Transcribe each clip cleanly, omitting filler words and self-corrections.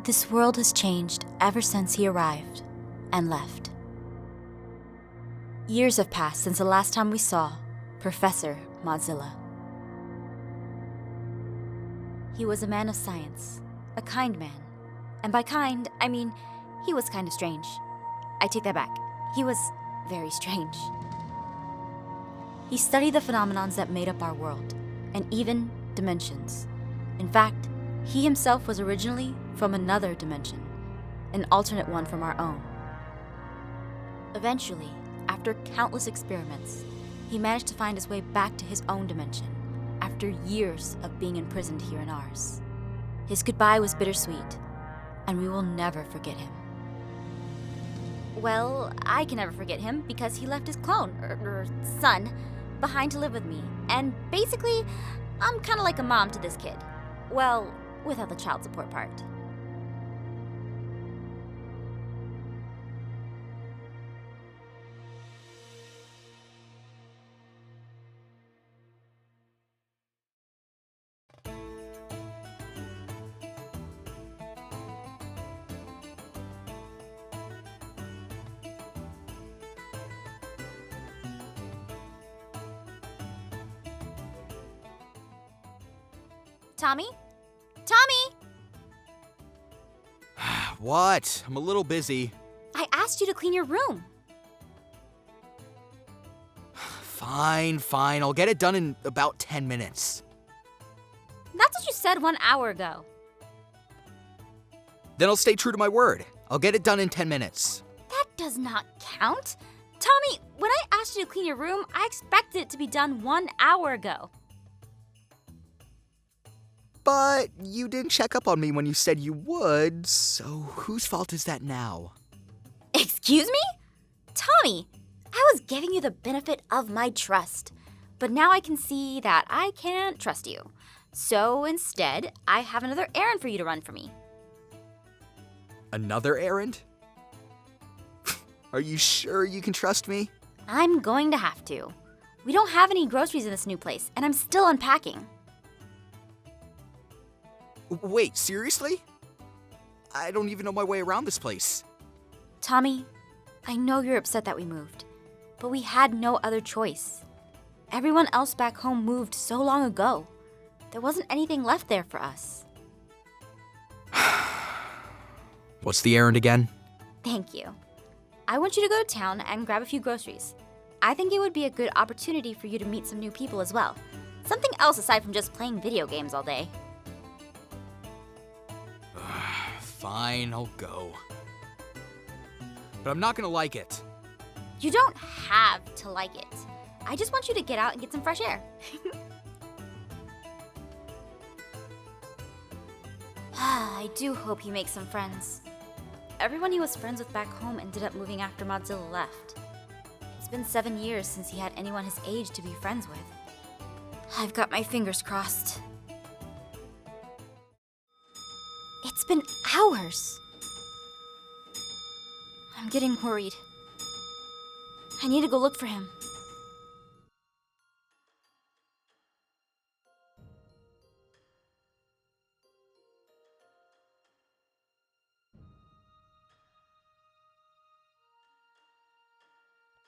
This world has changed ever since he arrived and left. Years have passed since the last time we saw Professor Mozilla. He was a man of science, a kind man. And by kind, I mean, he was kind of strange. I take that back. He was very strange. He studied the phenomenons that made up our world, and even dimensions. In fact, he himself was originally from another dimension, an alternate one from our own. Eventually, after countless experiments, he managed to find his way back to his own dimension, after years of being imprisoned here in ours. His goodbye was bittersweet, and we will never forget him. Well, I can never forget him because he left his clone, or son, behind to live with me. And basically, I'm kind of like a mom to this kid. Well, without the child support part. Tommy? Tommy! What? I'm a little busy. I asked you to clean your room. Fine. I'll get it done in about 10 minutes. That's what you said 1 hour ago. Then I'll stay true to my word. I'll get it done in 10 minutes. That does not count. Tommy, when I asked you to clean your room, I expected it to be done 1 hour ago. But you didn't check up on me when you said you would, so whose fault is that now? Excuse me? Tommy, I was giving you the benefit of my trust, but now I can see that I can't trust you. So instead, I have another errand for you to run for me. Another errand? Are you sure you can trust me? I'm going to have to. We don't have any groceries in this new place, and I'm still unpacking. Wait, seriously? I don't even know my way around this place. Tommy, I know you're upset that we moved, but we had no other choice. Everyone else back home moved so long ago. There wasn't anything left there for us. What's the errand again? Thank you. I want you to go to town and grab a few groceries. I think it would be a good opportunity for you to meet some new people as well. Something else aside from just playing video games all day. Fine, I'll go. But I'm not gonna like it. You don't have to like it. I just want you to get out and get some fresh air. I do hope he makes some friends. Everyone he was friends with back home ended up moving after Mozilla left. It's been 7 years since he had anyone his age to be friends with. I've got my fingers crossed. It's been hours. I'm getting worried. I need to go look for him.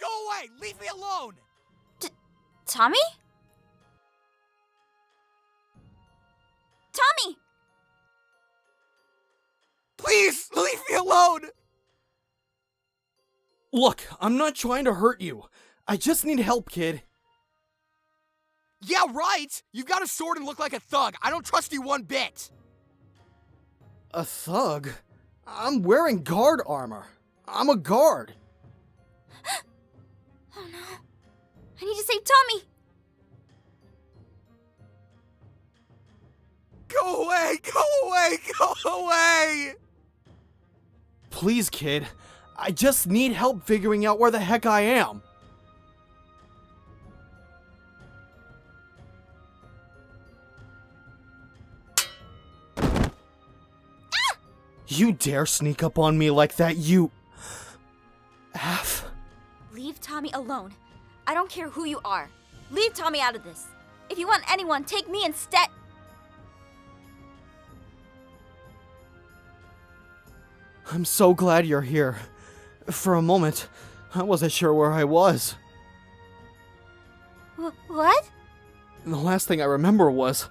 Go away! Leave me alone! Tommy? Tommy! Please, leave me alone! Look, I'm not trying to hurt you. I just need help, kid. Yeah, right! You've got a sword and look like a thug. I don't trust you one bit. A thug? I'm wearing guard armor. I'm a guard. Oh no. I need to save Tommy! Go away! Go away! Go away! Please, kid. I just need help figuring out where the heck I am. You dare sneak up on me like that, you... Aph. Leave Tommy alone. I don't care who you are. Leave Tommy out of this. If you want anyone, take me instead. I'm so glad you're here. For a moment, I wasn't sure where I was. What? The last thing I remember was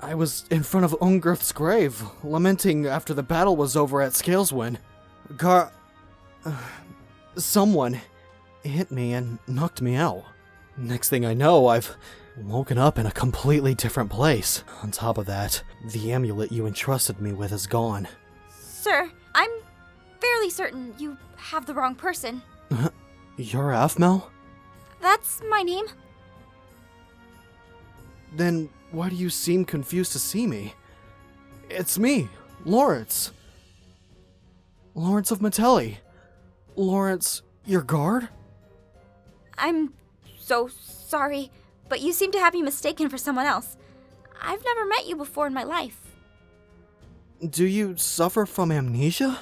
I was in front of Ungirth's grave, lamenting after the battle was over at Scaleswyn. Someone hit me and knocked me out. Next thing I know, I've woken up in a completely different place. On top of that, the amulet you entrusted me with is gone. Sir, I'm fairly certain you have the wrong person. You're Aphmau? That's my name. Then why do you seem confused to see me? It's me, Lawrence. Lawrence of Mattelli. Lawrence, your guard? I'm so sorry, but you seem to have me mistaken for someone else. I've never met you before in my life. Do you suffer from amnesia?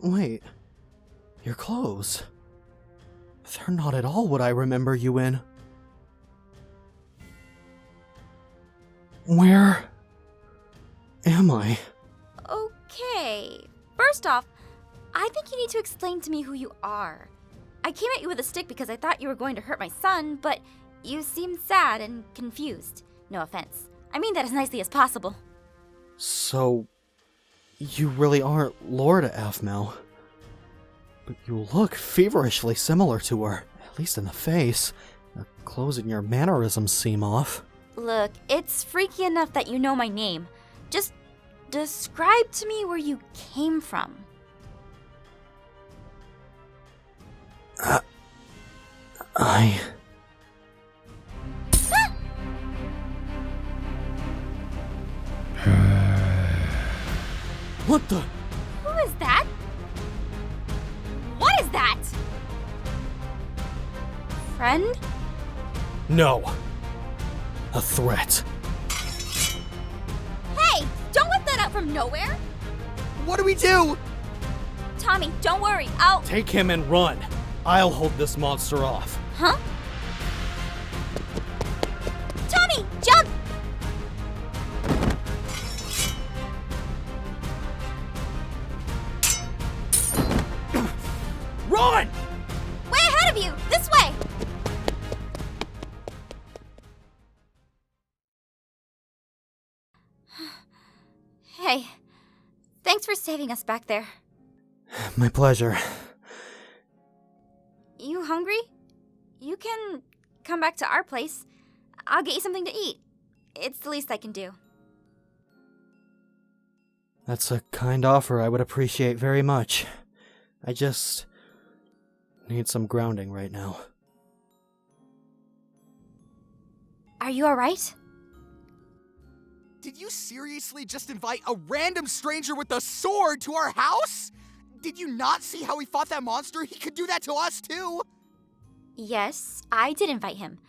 Wait, your clothes. They're not at all what I remember you in. Where am I? Okay. First off, I think you need to explain to me who you are. I came at you with a stick because I thought you were going to hurt my son, but you seemed sad and confused. No offense. I mean that as nicely as possible. So, you really aren't Lord Aphmau. But you look feverishly similar to her, at least in the face. Your clothes and your mannerisms seem off. Look, it's freaky enough that you know my name. Just describe to me where you came from. What the? Who is that? What is that? Friend? No. A threat. Hey, don't whip that out from nowhere. What do we do? Tommy, don't worry. I'll... Take him and run. I'll hold this monster off. Huh? Tommy, jump! Run! Way ahead of you! This way! Hey, thanks for saving us back there. My pleasure. You hungry? You can come back to our place. I'll get you something to eat. It's the least I can do. That's a kind offer I would appreciate very much. I just need some grounding right now. Are you alright? Did you seriously just invite a random stranger with a sword to our house? Did you not see how he fought that monster? He could do that to us too! Yes, I did invite him.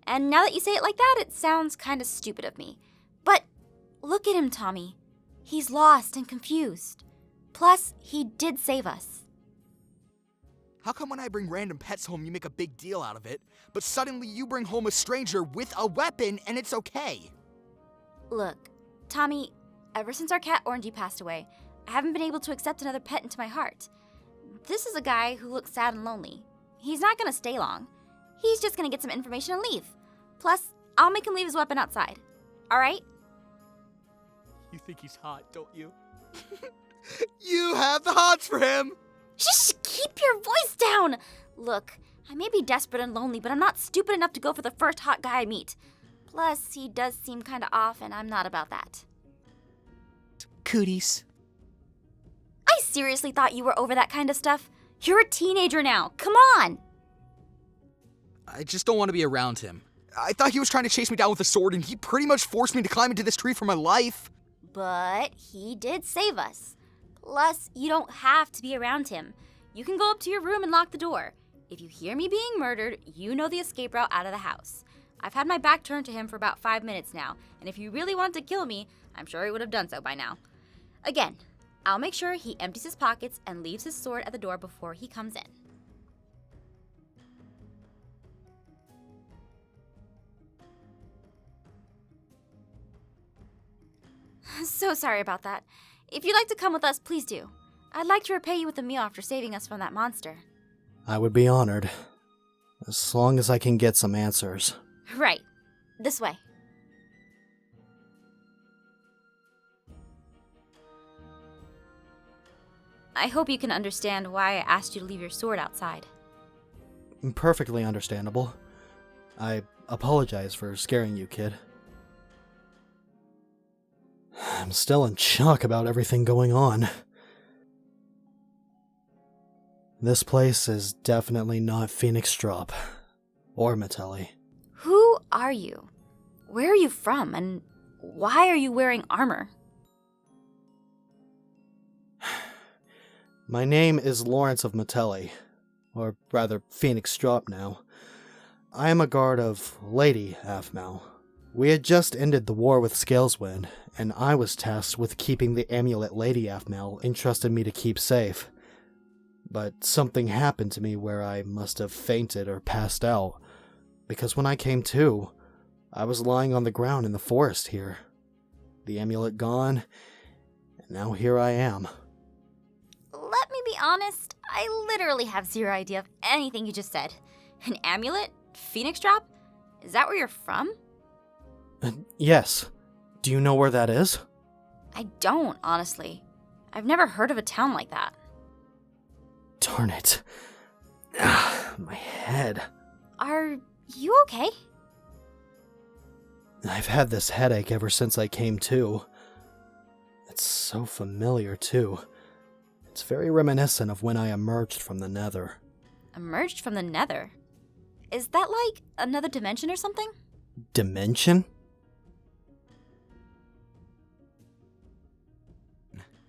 And now that you say it like that, it sounds kind of stupid of me. But look at him, Tommy. He's lost and confused. Plus, he did save us. How come when I bring random pets home you make a big deal out of it, but suddenly you bring home a stranger with a weapon and it's okay? Look, Tommy, ever since our cat Orangey passed away, I haven't been able to accept another pet into my heart. This is a guy who looks sad and lonely. He's not gonna stay long. He's just gonna get some information and leave. Plus, I'll make him leave his weapon outside. Alright? You think he's hot, don't you? You have the hots for him! Shh! Keep your voice down! Look, I may be desperate and lonely, but I'm not stupid enough to go for the first hot guy I meet. Plus, he does seem kinda off, and I'm not about that. Cooties. I seriously thought you were over that kind of stuff. You're a teenager now. Come on! I just don't want to be around him. I thought he was trying to chase me down with a sword, and he pretty much forced me to climb into this tree for my life. But he did save us. Plus, you don't have to be around him. You can go up to your room and lock the door. If you hear me being murdered, you know the escape route out of the house. I've had my back turned to him for about 5 minutes now, and if you really wanted to kill me, I'm sure he would have done so by now. Again, I'll make sure he empties his pockets and leaves his sword at the door before he comes in. So sorry about that. If you'd like to come with us, please do. I'd like to repay you with a meal after saving us from that monster. I would be honored. As long as I can get some answers. Right. This way. I hope you can understand why I asked you to leave your sword outside. Perfectly understandable. I apologize for scaring you, kid. I'm still in shock about everything going on. This place is definitely not Phoenix Drop. Or Mattelli. Who are you? Where are you from? And why are you wearing armor? My name is Lawrence of Mattelli. Or rather, Phoenix Drop now. I am a guard of Lady Aphmau. We had just ended the war with Scaleswind, and I was tasked with keeping the amulet Lady Aphmau entrusted me to keep safe. But something happened to me where I must have fainted or passed out, because when I came to, I was lying on the ground in the forest here. The amulet gone, and now here I am. Let me be honest, I literally have zero idea of anything you just said. An amulet? Phoenix Drop? Is that where you're from? Yes. Do you know where that is? I don't, honestly. I've never heard of a town like that. Darn it. My head. Are you okay? I've had this headache ever since I came to. It's so familiar, too. It's very reminiscent of when I emerged from the Nether. Emerged from the Nether? Is that like another dimension or something? Dimension?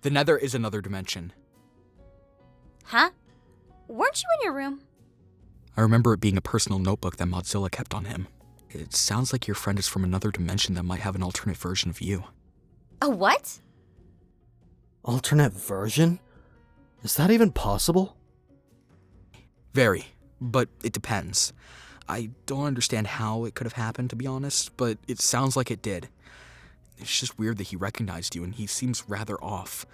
The Nether is another dimension. Huh? Weren't you in your room? I remember it being a personal notebook that Mozilla kept on him. It sounds like your friend is from another dimension that might have an alternate version of you. A what? Alternate version? Is that even possible? Very, but it depends. I don't understand how it could have happened, to be honest, but it sounds like it did. It's just weird that he recognized you, and he seems rather off.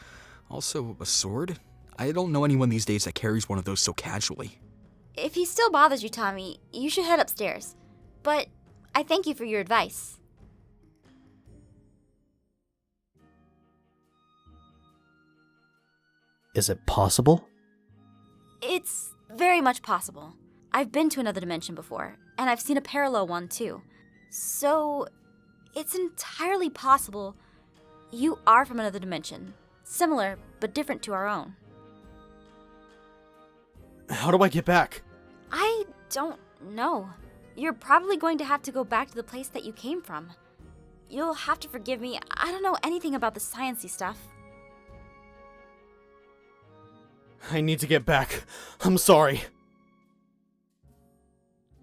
Also, a sword? I don't know anyone these days that carries one of those so casually. If he still bothers you, Tommy, you should head upstairs. But I thank you for your advice. Is it possible? It's very much possible. I've been to another dimension before, and I've seen a parallel one too. So, it's entirely possible you are from another dimension. Similar, but different to our own. How do I get back? I don't know. You're probably going to have to go back to the place that you came from. You'll have to forgive me. I don't know anything about the sciencey stuff. I need to get back. I'm sorry.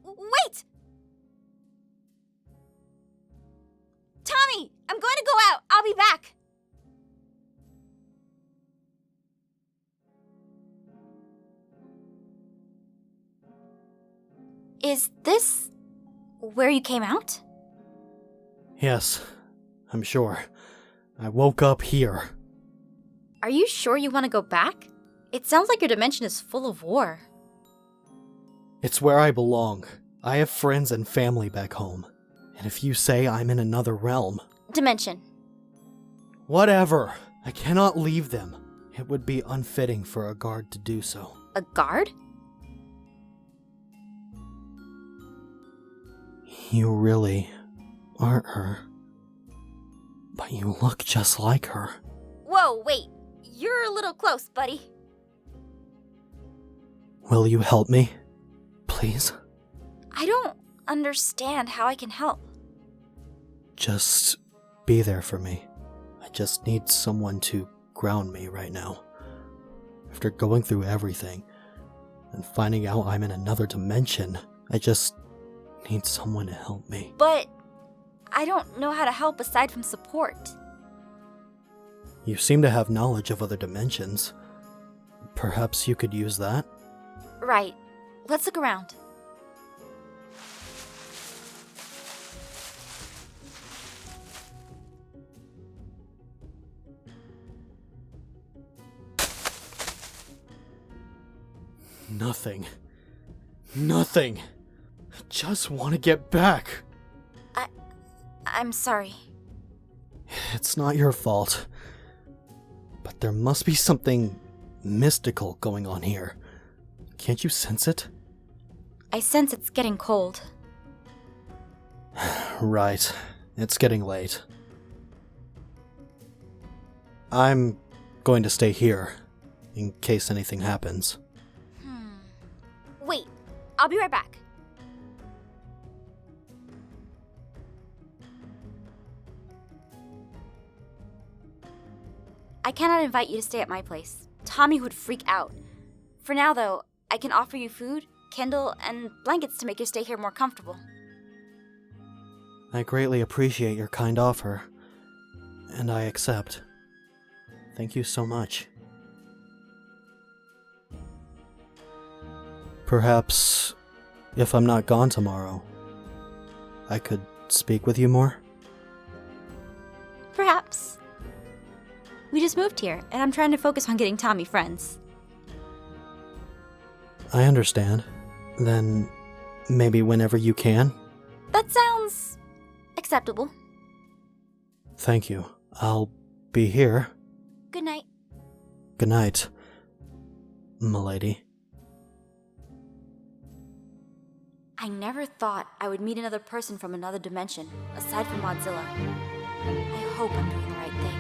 Wait! Tommy, I'm going to go out. I'll be back. Is this where you came out? Yes, I'm sure. I woke up here. Are you sure you want to go back? It sounds like your dimension is full of war. It's where I belong. I have friends and family back home. And if you say I'm in another realm... Dimension. Whatever. I cannot leave them. It would be unfitting for a guard to do so. A guard? You really aren't her. But you look just like her. Whoa, wait. You're a little close, buddy. Will you help me? Please? I don't understand how I can help. Just be there for me. I just need someone to ground me right now. After going through everything and finding out I'm in another dimension, I just need someone to help me. But I don't know how to help aside from support. You seem to have knowledge of other dimensions. Perhaps you could use that? Right. Let's look around. Nothing. Nothing. I just want to get back. I'm sorry. It's not your fault. But there must be something mystical going on here. Can't you sense it? I sense it's getting cold. Right. It's getting late. I'm going to stay here, in case anything happens. Wait, I'll be right back. I cannot invite you to stay at my place. Tommy would freak out. For now, though, I can offer you food, kindle, and blankets to make your stay here more comfortable. I greatly appreciate your kind offer, and I accept. Thank you so much. Perhaps, if I'm not gone tomorrow, I could speak with you more? Perhaps. We just moved here, and I'm trying to focus on getting Tommy friends. I understand. Then, maybe whenever you can? That sounds acceptable. Thank you. I'll be here. Good night. Good night, m'lady. I never thought I would meet another person from another dimension, aside from Godzilla. I hope I'm doing the right thing.